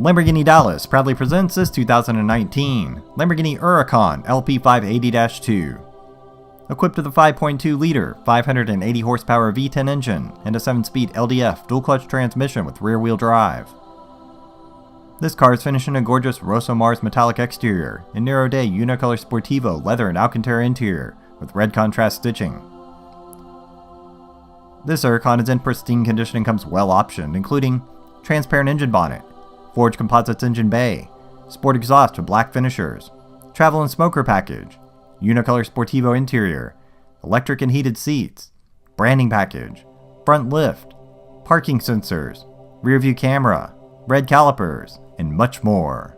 Lamborghini Dallas proudly presents this 2019 Lamborghini Huracan LP580-2. Equipped with a 5.2-liter, 580 horsepower V10 engine and a 7-speed LDF dual-clutch transmission with rear-wheel drive. This car is finished in a gorgeous Rosso Mars metallic exterior and narrow-day unicolor Sportivo leather and Alcantara interior with red contrast stitching. This Huracan is in pristine condition and comes well optioned, including transparent engine bonnet, forged composites engine bay, sport exhaust with black finishers, travel and smoker package, unicolor Sportivo interior, electric and heated seats, branding package, front lift, parking sensors, rear view camera, red calipers, and much more.